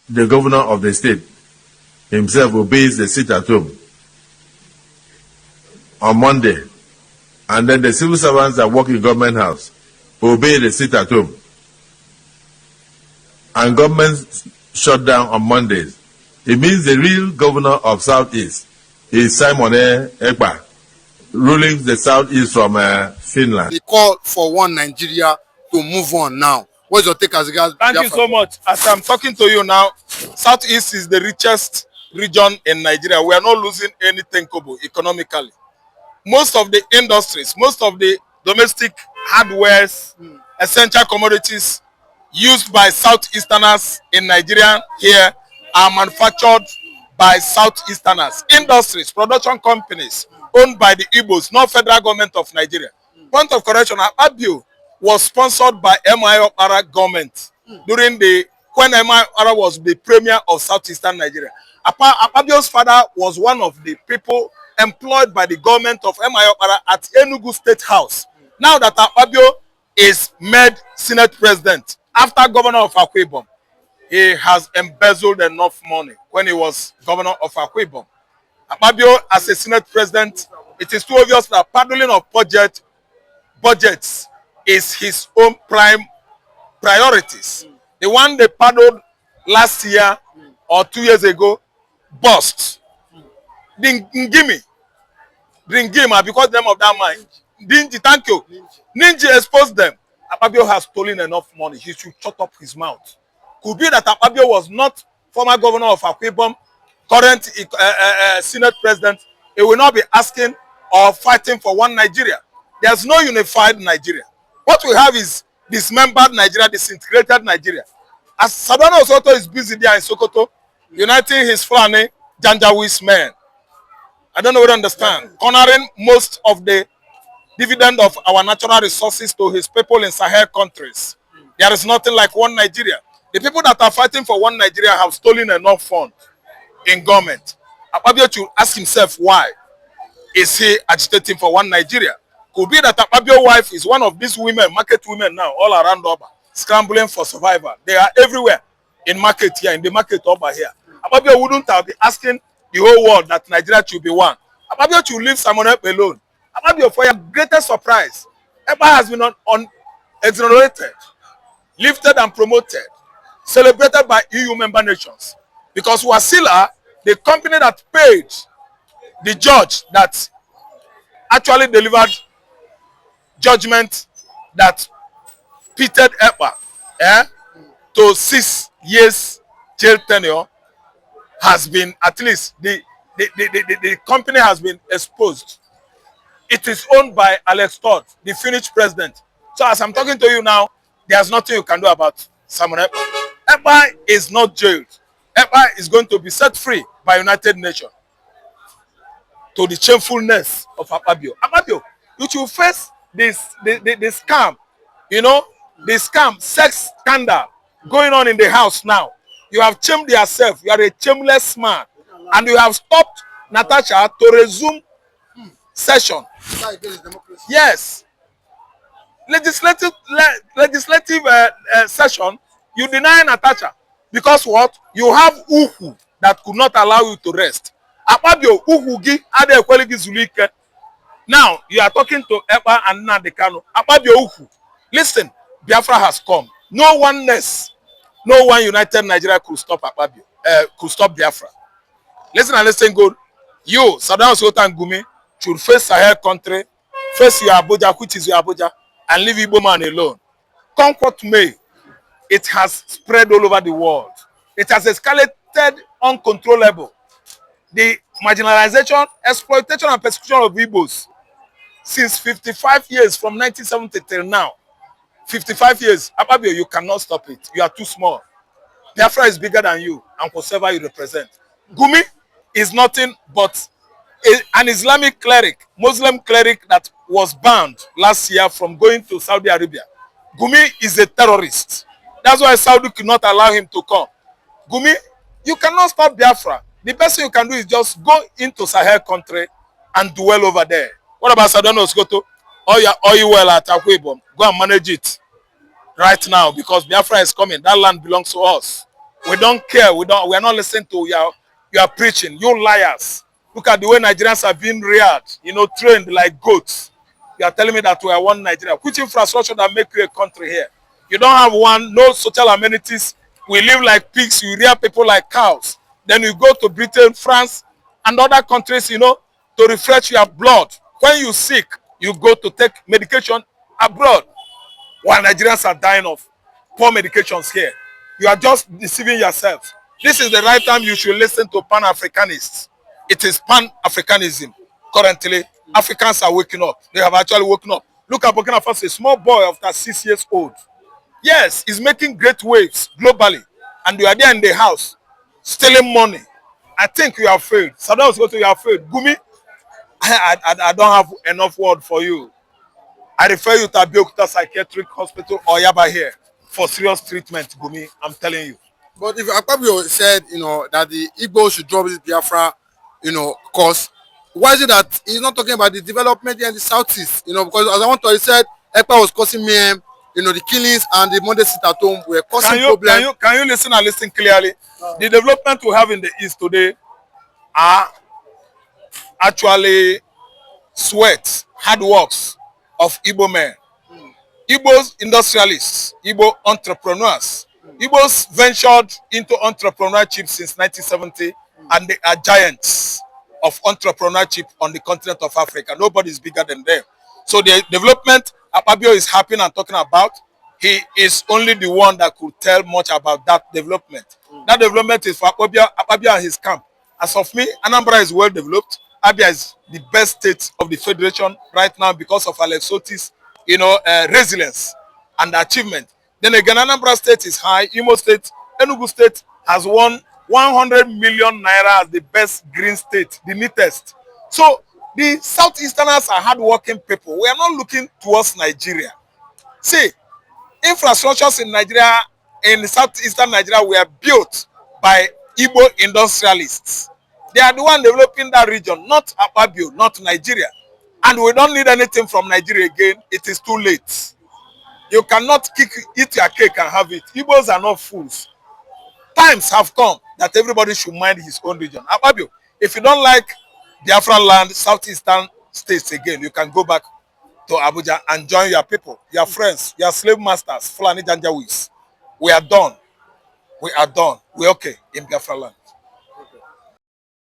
the governor of the state himself obeys the sit at home on Monday, and then the civil servants that work in government house obey the sit at home, and government shut down on Mondays, it means the real governor of Southeast is Simon Ekpa, ruling the Southeast from Finland. They call for one Nigeria to move on now. What's your take as regards? Thank you so much. As I'm talking to you now, Southeast is the richest region in Nigeria. We are not losing anything, Kobo, economically. Most of the industries, most of the domestic hardwares, essential commodities used by Southeasterners in Nigeria here are manufactured by Southeasterners. Industries, production companies owned by the Igbos, not federal government of Nigeria. Point of correction, Akpabio was sponsored by Ekpa government during when Ekpa was the premier of Southeastern Nigeria. Akpabio's father was one of the people employed by the government of Ekpa at Enugu State House. Now that Akpabio is made Senate President, after governor of Akwa, he has embezzled enough money when he was governor of Akwa. Akpabio, as a Senate President, it is too obvious that paddling of budgets is his own prime priorities. The one they paddled last year or 2 years ago, bust. Ngimi, because them of that mind. Dingy, thank you. Ninja exposed them. Akpabio has stolen enough money. He should shut up his mouth. Could be that Akpabio was not former governor of Akwa, current Senate President. He will not be asking or fighting for one Nigeria. There's no unified Nigeria. What we have is dismembered Nigeria, disintegrated Nigeria. As Sadano Soto is busy there in Sokoto, uniting his Fulani Janjaweed men. I don't know what to understand. Cornering most of the dividend of our natural resources to his people in Sahel countries. There is nothing like one Nigeria. The people that are fighting for one Nigeria have stolen enough funds in government. Akpabio should ask himself why is he agitating for one Nigeria. Could be that Akpabio's wife is one of these women, market women now, all around Oba, scrambling for survival. They are everywhere in market here, in the market Oba here. Akpabio wouldn't have been asking the whole world that Nigeria should be one. Akpabio should leave Simon Ekpa alone. Akpabio, for your greatest surprise, Ekpa has been exonerated, lifted and promoted, celebrated by EU member nations. Because Wasila, the company that paid the judge that actually delivered judgment that pitted Ekpa to 6 years jail tenure, has been, at least the company has been exposed. It is owned by Alex Todd, the Finnish president. So as I'm talking to you now, there's nothing you can do about Simon Ekpa. Ekpa is not jailed. Ekpa is going to be set free by United Nations. To the shamefulness of Akpabio. Akpabio, you should face the scam, the scam, sex scandal going on in the house now. You have shamed yourself. You are a shameless man. And you have stopped Natasha to resume session. Yes. Legislative session, you deny Natasha. Because what? You have Uhu that could not allow you to rest. Akpabio, Uhugi, Ade Ekweligi Zulike. Now, you are talking to Ekpa and Nadekano. Akpabio Uhu. Listen, Biafra has come. No oneness, no one united Nigeria could stop Akpabio, could stop Biafra. Listen and listen good. You, Saddam Sultan Gumi, should face Sahel country, face your Abuja, which is your Abuja, and leave Igbo man alone. Come what may, it has spread all over the world. It has escalated uncontrollable. The marginalization, exploitation, and persecution of Igbos since 55 years, from 1970 till now. 55 years. Akpabio, you cannot stop it. You are too small. Biafra is bigger than you and whatever you represent. Gumi is nothing but an Islamic cleric, Muslim cleric that was banned last year from going to Saudi Arabia. Gumi is a terrorist. That's why Saudi could not allow him to come. Gumi, you cannot stop Biafra. The best thing you can do is just go into Sahel country and dwell over there. What about Sadano Sokoto? Or you well at Akwa, go and manage it right now because Biafra is coming. That land belongs to us. We don't care. We are not listening to your preaching. You liars. Look at the way Nigerians are being reared, trained like goats. You are telling me that we are one Nigeria. Which infrastructure that make you a country here? You don't have one, no social amenities. We live like pigs. You rear people like cows. Then you go to Britain, France, and other countries, to refresh your blood. When you sick, you go to take medication abroad. While Nigerians are dying of poor medications here. You are just deceiving yourself. This is the right time you should listen to Pan-Africanists. It is Pan-Africanism. Currently, Africans are waking up. They have actually woken up. Look at Burkina Faso, a small boy of that 6 years old. Yes, he's making great waves globally. And you are there in the house, stealing money. I think you have failed. Saddam Hussein, you have failed. Gumi, I don't have enough word for you. I refer you to Abeokuta Psychiatric Hospital or Yaba here for serious treatment, Gumi. I'm telling you. But if Akpabio said, that the Igbos should drop this Biafra, cause, why is it that he's not talking about the development here in the southeast? Because as I want to, he said Ekpa was causing mayhem, the killings and the Monday sit at home were causing problems. Can you listen and listen clearly? The development we have in the east today are actually sweat, hard works of Igbo men. Igbos industrialists, Igbo entrepreneurs. Igbos ventured into entrepreneurship since 1970 and they are giants of entrepreneurship on the continent of Africa. Nobody is bigger than them. So the development Akpabio is happy and talking about, he is only the one that could tell much about that development. That development is for Akpabio and his camp. As of me, Anambra is well developed. Abia is the best state of the federation right now because of Alex Otis, resilience and achievement. Then again, Anambra state is high. Imo state, Enugu state has won 100 million naira as the best green state, the neatest. So the Southeasterners are hardworking people. We are not looking towards Nigeria. See, infrastructures in Nigeria, in Southeastern Nigeria, were built by Igbo industrialists. They are the one developing that region, not Akpabio, not Nigeria. And we don't need anything from Nigeria again. It is too late. You cannot eat your cake and have it. Igbos are not fools. Times have come that everybody should mind his own region. Akpabio, if you don't like Biafra land, Southeastern states again, you can go back to Abuja and join your people, your friends, your slave masters, Fulani Janjawis. We are done. We are done. We're okay in Biafra land.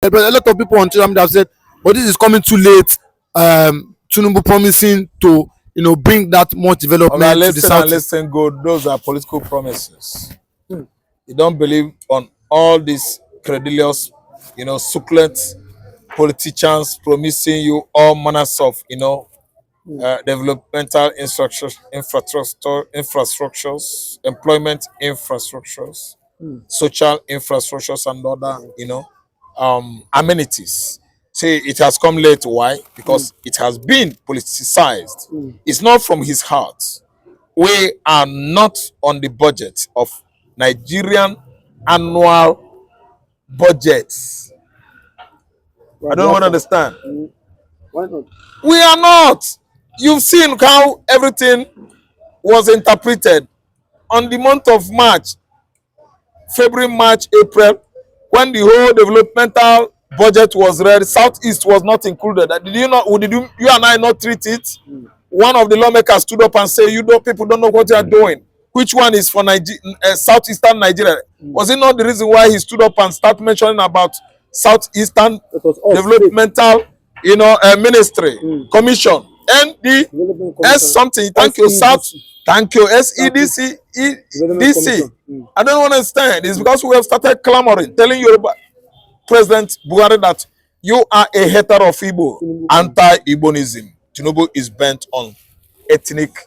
But a lot of people on Telegram have said, but this is coming too late. Tinubu promising to, bring that much development to the south. Listen, good. Those are political promises. You don't believe on all these credulous, succulent politicians promising you all manners of, developmental infrastructures, employment infrastructures, social infrastructures, and other, amenities. Say it has come late. Why? Because it has been politicized. It's not from his heart. We are not on the budget of Nigerian annual budgets. I don't understand. Why not? We are not. You've seen how everything was interpreted on the month of March, February, March, April, when the whole developmental budget was read. Southeast was not included. Did you and I not treat it? One of the lawmakers stood up and said, people don't know what you are doing. Which one is for Southeastern Nigeria? Was it not the reason why he stood up and started mentioning about Southeastern developmental, ministry, commission, NDS something? Thank you, South. Thank you, SEDC, EDC. I don't understand. It's because we have started clamoring, telling you about President Buhari that you are a hater of Igbo, anti-Igbonism. Tinubu is bent on ethnic,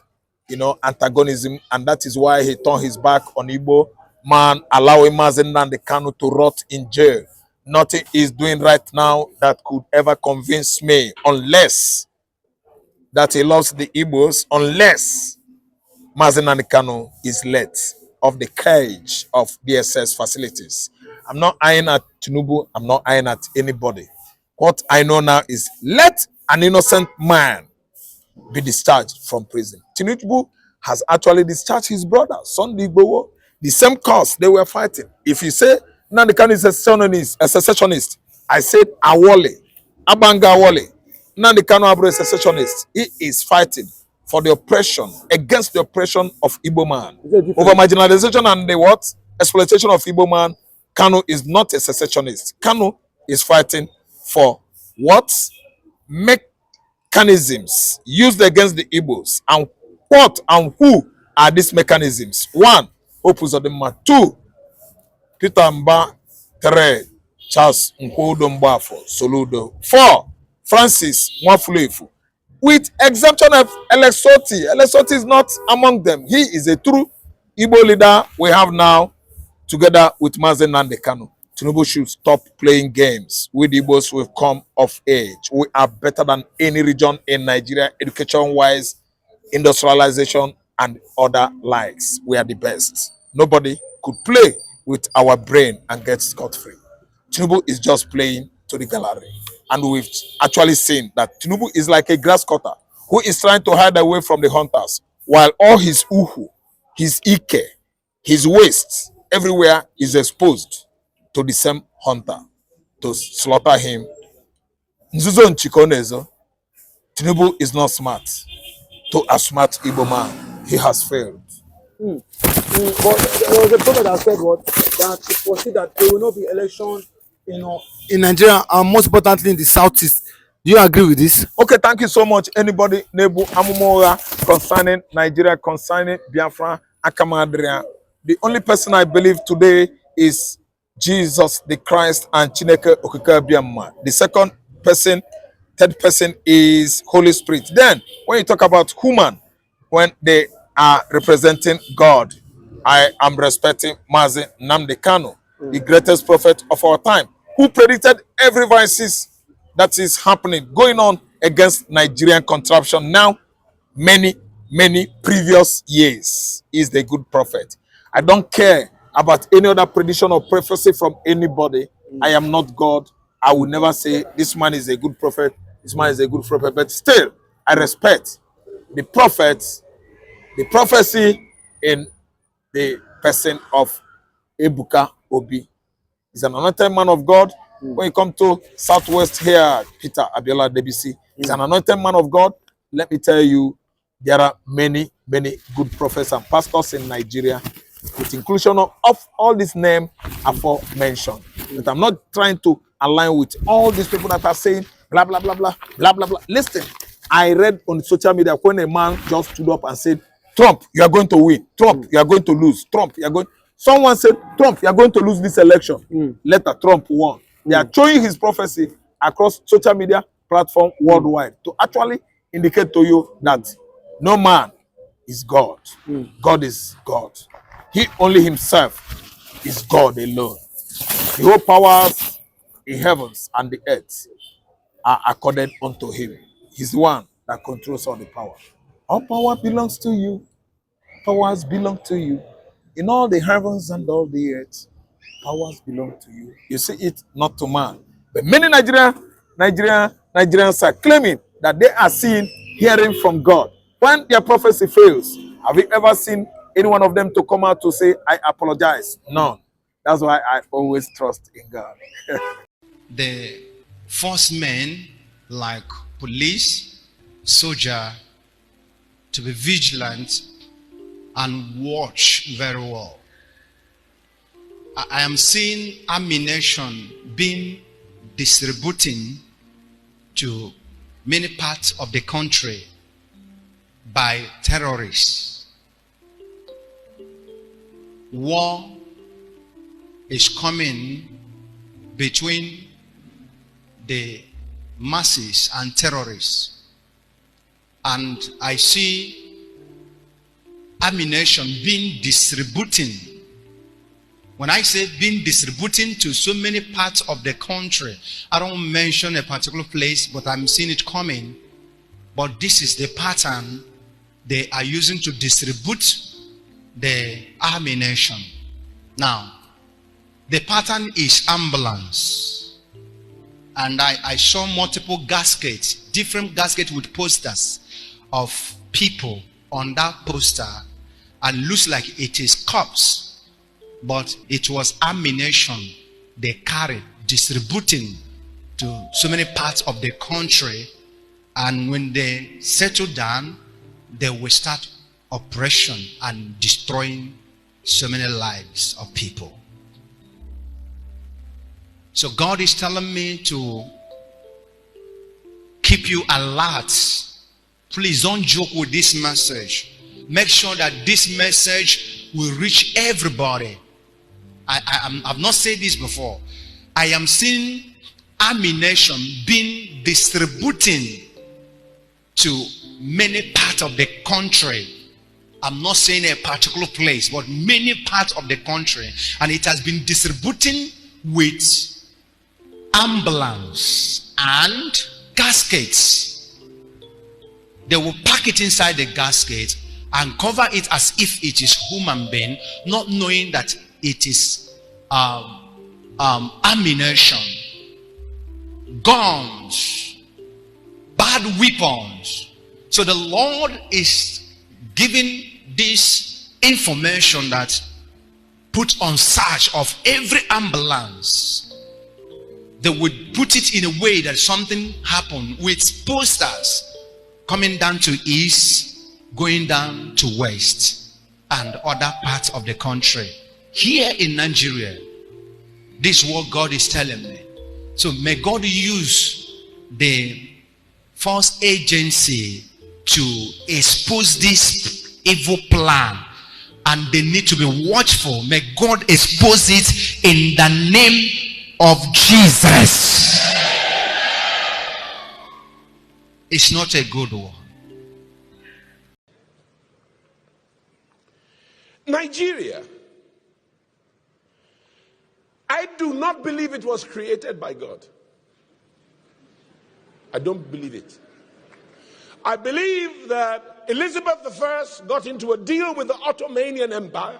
antagonism, and that is why he turned his back on Igbo man, allowing Mazen Nnamdi Kanu to rot in jail. Nothing is doing right now that could ever convince me, unless that he loves the Igbos, unless Mazen Nnamdi Kanu is let off the cage of DSS facilities. I'm not eyeing at Tinubu. I'm not eyeing at anybody. What I know now is let an innocent man be discharged from prison. Tinubu has actually discharged his brother, Sunday Igboho. The same cause they were fighting. If you say Nnamdi Kanu is a secessionist, I said Awole, Abanga Awole. Nnamdi Kanu Abro is a secessionist. He is fighting for the oppression, against the oppression of Igbo man. Over marginalization and the what? Exploitation of Igbo man. Kanu is not a secessionist. Kanu is fighting for what? Mechanisms used against the Igbos. And what and who are these mechanisms? One, Opus Odema. Two, Peter Mba. Three, Charles Nkodo Mbafo Soludo. Four, Francis Nwafulefu. With exemption of Elesoti. Elesoti is not among them. He is a true Igbo leader we have now, together with Mazen Nnamdi Kanu. Tinubu should stop playing games with Igbos. Will come of age. We are better than any region in Nigeria, education-wise, industrialization, and other likes. We are the best. Nobody could play with our brain and get scot-free. Tinubu is just playing to the gallery. And we've actually seen that Tinubu is like a grass cutter who is trying to hide away from the hunters, while all his uhu, his ike, his waste, everywhere is exposed to the same hunter to slaughter him. Nzuzo Nchikonezo, Tinubu is not smart. To a smart Igbo man, he has failed. But there was a prophet that said what? That it foresee that there will not be election, in Nigeria, and most importantly in the southeast. Do you agree with this? Okay, thank you so much. Anybody, Nebu Amumora, concerning Nigeria, concerning Biafra, Akamadria. The only person I believe today is Jesus the Christ and Chineke Okike Biamma. The second person, third person is Holy Spirit. Then, when you talk about human, when they are representing God, I am respecting Mazi Nnamdi Kanu, the greatest prophet of our time, who predicted every vices that is happening, going on against Nigerian contraption now, many previous years. Is the good prophet. I don't care about any other prediction or prophecy from anybody. I am not God. I will never say this man is a good prophet, this man is a good prophet, but still, I respect the prophets, the prophecy in the person of Ebuka Obi. He's an anointed man of God. When you come to Southwest here, Peter Abiola Debisi, he's an anointed man of God. Let me tell you, there are many good prophets and pastors in Nigeria, with inclusion of all these names aforementioned. But I'm not trying to align with all these people that are saying blah blah blah blah blah blah blah. Listen, I read on social media when a man just stood up and said, Trump, you are going to win. Trump, you are going to lose. Trump, you are going. Someone said, Trump, you are going to lose this election. Later, Trump won. They are showing his prophecy across social media platform worldwide to actually indicate to you that no man is God. God is God. He only himself is God alone. The whole powers in heavens and the earth are accorded unto him. He's the one that controls all the power. All power belongs to you. Powers belong to you. In all the heavens and all the earth, powers belong to you. You see it, not to man. But many Nigerians are claiming that they are seeing, hearing from God. When their prophecy fails, have you ever seen any one of them to come out to say, I apologize? None. That's why I always trust in God. The force men like police, soldier, to be vigilant and watch very well. I am seeing ammunition being distributing to many parts of the country by terrorists. War is coming between the masses and terrorists. And I see ammunition being distributing. When I say being distributing to so many parts of the country, I don't mention a particular place, but I'm seeing it coming. But this is the pattern they are using to distribute the ammunition. Now, the pattern is ambulance. And I saw multiple gaskets, different gaskets with posters of people on that poster, and looks like it is corpse but it was ammunition they carried, distributing to so many parts of the country. And when they settle down, they will start oppression and destroying so many lives of people. So God is telling me to keep you alert. Please don't joke with this message. Make sure that this message will reach everybody. I've not said this before. I am seeing ammunition being distributing to many parts of the country. I'm not saying a particular place, but many parts of the country. And it has been distributing with ambulance and gaskets. They will pack it inside the gasket and cover it as if it is human being, not knowing that it is ammunition, guns, bad weapons. So the Lord is giving this information that put on search of every ambulance. They would put it in a way that something happened with posters coming down to east, going down to west, and other parts of the country. Here in Nigeria, this is what God is telling me. So may God use the false agency to expose this evil plan, and they need to be watchful. May God expose it in the name of Jesus. It's not a good one. Nigeria, I do not believe it was created by God. I don't believe it. I believe that Elizabeth I got into a deal with the Ottoman Empire,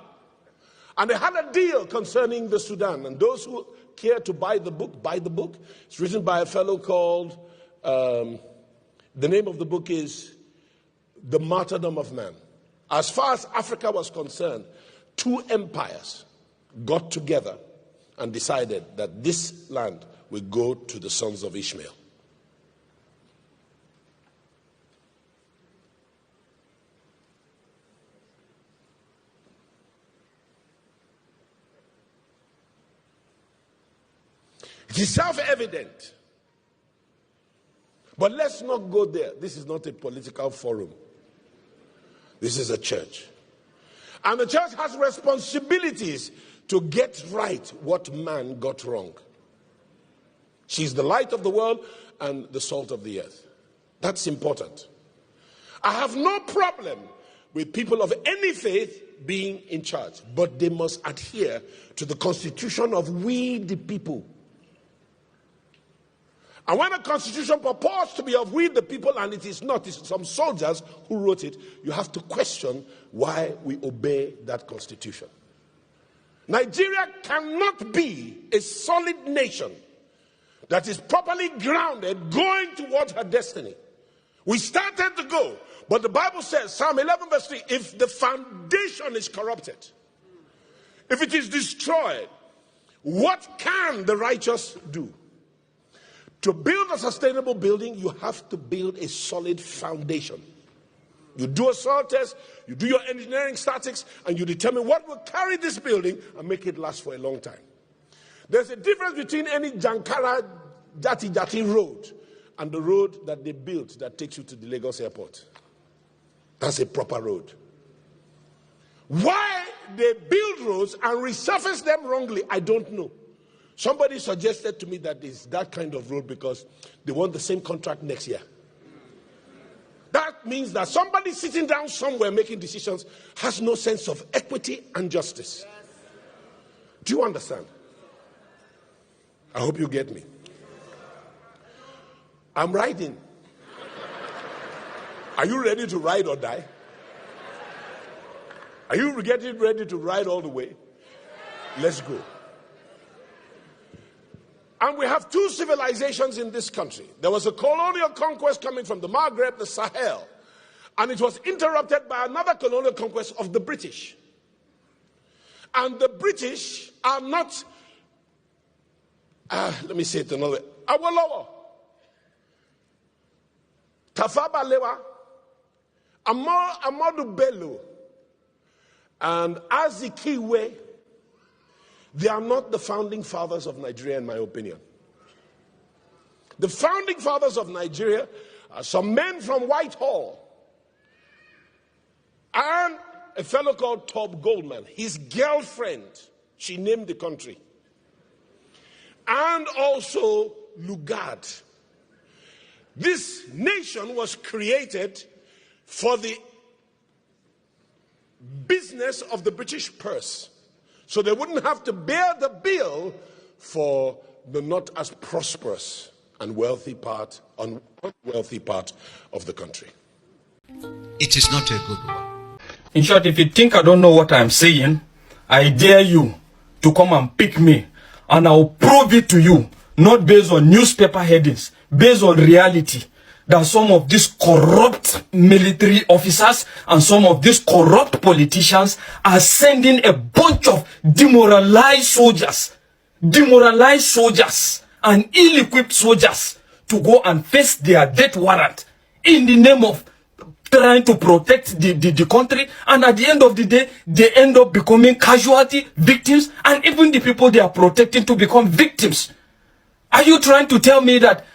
and they had a deal concerning the Sudan. And those who care to buy the book, buy the book. It's written by a fellow called, the name of the book is The Martyrdom of Man. As far as Africa was concerned, two empires got together and decided that this land will go to the sons of Ishmael. It is self-evident. But let's not go there. This is not a political forum. This is a church. And the church has responsibilities to get right what man got wrong. She's the light of the world and the salt of the earth. That's important. I have no problem with people of any faith being in charge, but they must adhere to the constitution of we the people. And when a constitution purports to be of we the people and it is not, it's some soldiers who wrote it, you have to question why we obey that constitution. Nigeria cannot be a solid nation that is properly grounded going towards her destiny. We started to go, but the Bible says, Psalm 11 verse 3, if the foundation is corrupted, if it is destroyed, what can the righteous do? To build a sustainable building, you have to build a solid foundation. You do a soil test, you do your engineering statics, and you determine what will carry this building and make it last for a long time. There's a difference between any Jankara Jati road and the road that they built that takes you to the Lagos airport. That's a proper road. Why they build roads and resurface them wrongly, I don't know. Somebody suggested to me that it's that kind of road because they want the same contract next year. That means that somebody sitting down somewhere making decisions has no sense of equity and justice. Do you understand? I hope you get me. I'm riding. Are you ready to ride or die? Are you getting ready to ride all the way? Let's go. And we have two civilizations in this country. There was a colonial conquest coming from the Maghreb, the Sahel, and it was interrupted by another colonial conquest of the British. And the British are not, let me say it another way, Awolowo, Tafawa Balewa, Amadu Bello, and Azikiwe, they are not the founding fathers of Nigeria, in my opinion. The founding fathers of Nigeria are some men from Whitehall and a fellow called Top Goldman, his girlfriend, she named the country, and also Lugard. This nation was created for the business of the British purse, so they wouldn't have to bear the bill for the not as prosperous and unwealthy part of the country. It is not a good one. In short, if you think I don't know what I'm saying, I dare you to come and pick me, and I'll prove it to you, not based on newspaper headings, based on reality, that some of these corrupt military officers and some of these corrupt politicians are sending a bunch of demoralized soldiers and ill-equipped soldiers to go and face their death warrant in the name of trying to protect the country, and at the end of the day, they end up becoming casualty, victims, and even the people they are protecting to become victims. Are you trying to tell me that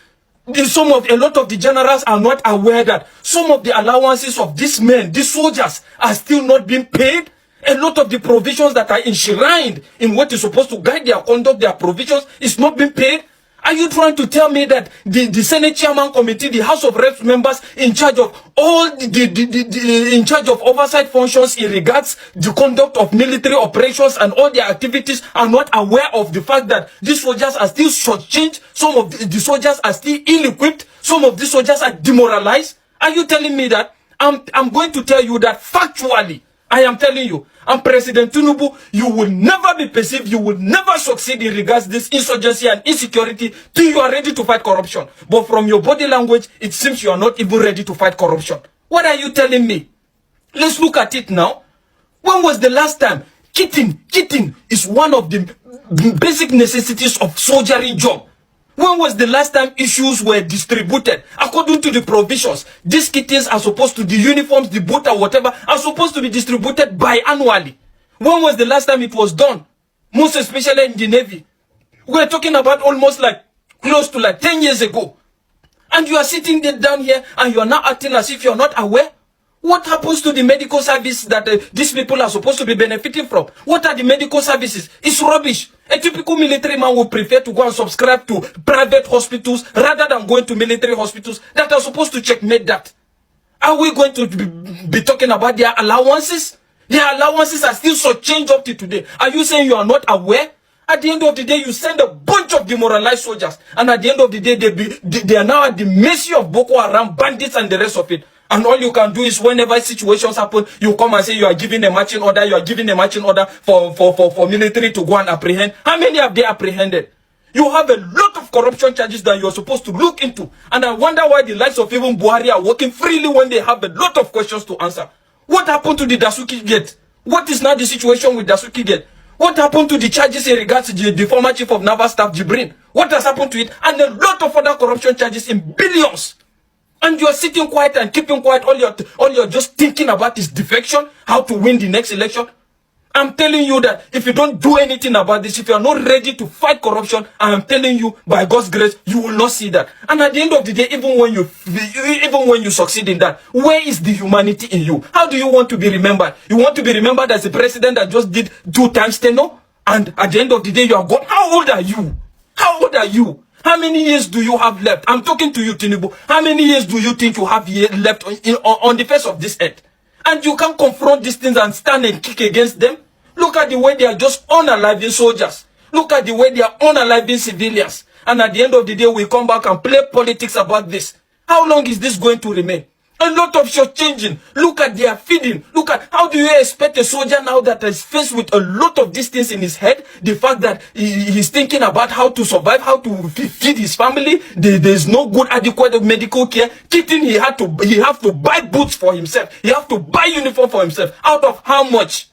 a lot of the generals are not aware that some of the allowances of these men, these soldiers, are still not being paid? A lot of the provisions that are enshrined in what is supposed to guide their conduct, their provisions, is not being paid? Are you trying to tell me that the Senate Chairman Committee, the House of Reps members in charge of all in charge of oversight functions in regards the conduct of military operations and all their activities are not aware of the fact that these soldiers are still shortchanged, some of the soldiers are still ill-equipped, some of the soldiers are demoralized? Are you telling me that? I'm going to tell you that factually. I am telling you, and President Tinubu, you will never be perceived, you will never succeed in regards this insurgency and insecurity till you are ready to fight corruption. But from your body language, it seems you are not even ready to fight corruption. What are you telling me? Let's look at it now. When was the last time? Kitting is one of the basic necessities of soldiering job. When was the last time issues were distributed? According to the provisions, these kittens are supposed to, the uniforms, the boot or whatever, are supposed to be distributed biannually. When was the last time it was done? Most especially in the Navy. We're talking about almost like, close to like 10 years ago. And you are sitting there down here and you are now acting as if you are not aware. What happens to the medical service that these people are supposed to be benefiting from? What are the medical services? It's rubbish. A typical military man would prefer to go and subscribe to private hospitals rather than going to military hospitals that are supposed to checkmate that. Are we going to be talking about their allowances? Their allowances are still shortchanged up to today. Are you saying you are not aware? At the end of the day, you send a bunch of demoralized soldiers, and at the end of the day, they are now at the mercy of Boko Haram, bandits, and the rest of it. And all you can do is whenever situations happen, you come and say you are giving a marching order, you are giving a marching order for military to go and apprehend. How many have they apprehended? You have a lot of corruption charges that you are supposed to look into. And I wonder why the likes of even Buhari are working freely when they have a lot of questions to answer. What happened to the Dasuki Gate? What is now the situation with Dasuki Gate? What happened to the charges in regards to the former chief of naval staff, Jibrin? What has happened to it? And a lot of other corruption charges in billions. And you are sitting quiet and keeping quiet. All you're just thinking about is defection, how to win the next election. I'm telling you that if you don't do anything about this, if you are not ready to fight corruption, I am telling you, by God's grace, you will not see that. And at the end of the day, even when you succeed in that, where is the humanity in you? How do you want to be remembered? You want to be remembered as a president that just did 2 times tenure? And at the end of the day, you are gone. How old are you? How old are you? How many years do you have left? I'm talking to you, Tinubu. How many years do you think you have left on the face of this earth? And you can't confront these things and stand and kick against them? Look at the way they are just unaliving soldiers. Look at the way they are unaliving civilians. And at the end of the day, we come back and play politics about this. How long is this going to remain? A lot of shortchanging. Look at their feeding. Look at how do you expect a soldier now that is faced with a lot of these things in his head? The fact that he's thinking about how to survive, how to feed his family. There's no good adequate medical care. He have to buy boots for himself. He have to buy uniform for himself. Out of how much?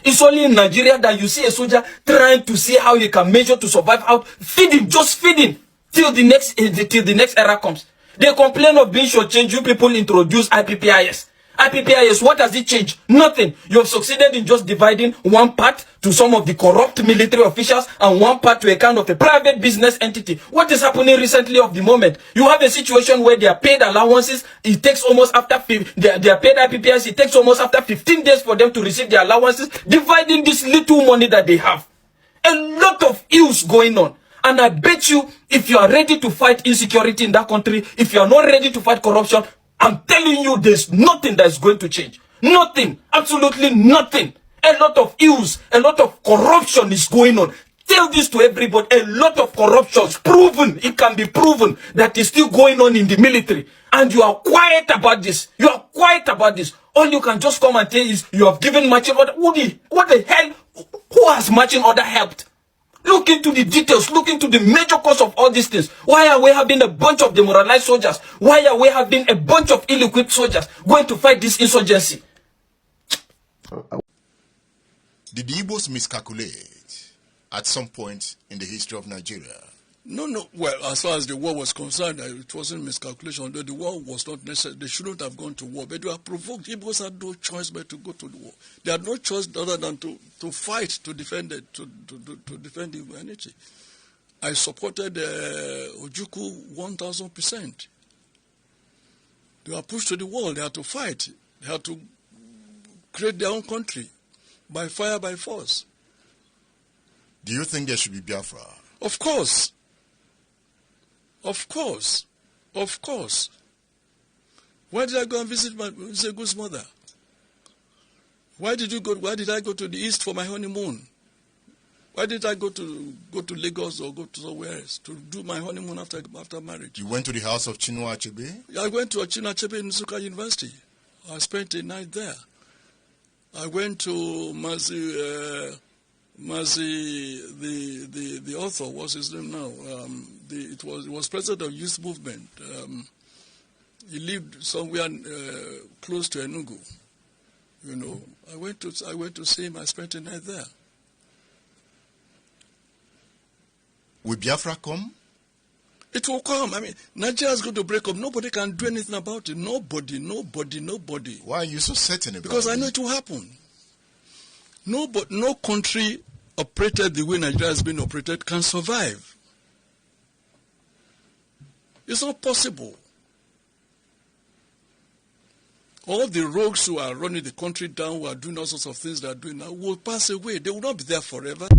It's only in Nigeria that you see a soldier trying to see how he can measure to survive out. Feed him, just feed him till the next era comes. They complain of being shortchanged. You people introduce IPPIS. IPPIS, what has it changed? Nothing. You have succeeded in just dividing one part to some of the corrupt military officials and one part to a kind of a private business entity. What is happening recently of the moment? You have a situation where they are paid allowances. It takes almost after they are paid IPPIS. It takes almost after 15 days for them to receive their allowances, dividing this little money that they have. A lot of ills going on. And I bet you, if you are ready to fight insecurity in that country, if you are not ready to fight corruption, I'm telling you, there's nothing that is going to change. Nothing. Absolutely nothing. A lot of ills, a lot of corruption is going on. Tell this to everybody. A lot of corruption is proven. It can be proven that is still going on in the military. And you are quiet about this. You are quiet about this. All you can just come and tell is you have given marching order. What the hell? Who has marching order helped? Look into the details. Look into the major cause of all these things. Why are we having a bunch of demoralized soldiers? Why are we having a bunch of ill-equipped soldiers going to fight this insurgency? Did the Igbos miscalculate at some point in the history of Nigeria? No. Well, as far as the war was concerned, it wasn't miscalculation. The war was not necessary. They shouldn't have gone to war. But they were provoked. Igbos had no choice but to go to the war. They had no choice other than to fight to defend it, to defend humanity. I supported Ojukwu 1,000%. They were pushed to the wall. They had to fight. They had to create their own country by fire, by force. Do you think there should be Biafra? Of course. Of course. Of course. Why did I go and visit my Zegu's mother? Why did I go to the east for my honeymoon? Why did I go to Lagos or go to somewhere else to do my honeymoon after marriage? You went to the house of Chinua Achebe? I went to Chinua Achebe in Nsukka University. I spent a night there. I went to Mazi, the author, what's his name now? He was president of youth movement. He lived somewhere close to Enugu. You know, I went to see him. I spent a night there. Will Biafra come? It will come. I mean, Nigeria is going to break up. Nobody can do anything about it. Nobody. Why are you so certain about it? Because I know it will happen. No country operated the way Nigeria has been operated can survive. It's not possible. All the rogues who are running the country down, who are doing all sorts of things they are doing now, will pass away. They will not be there forever.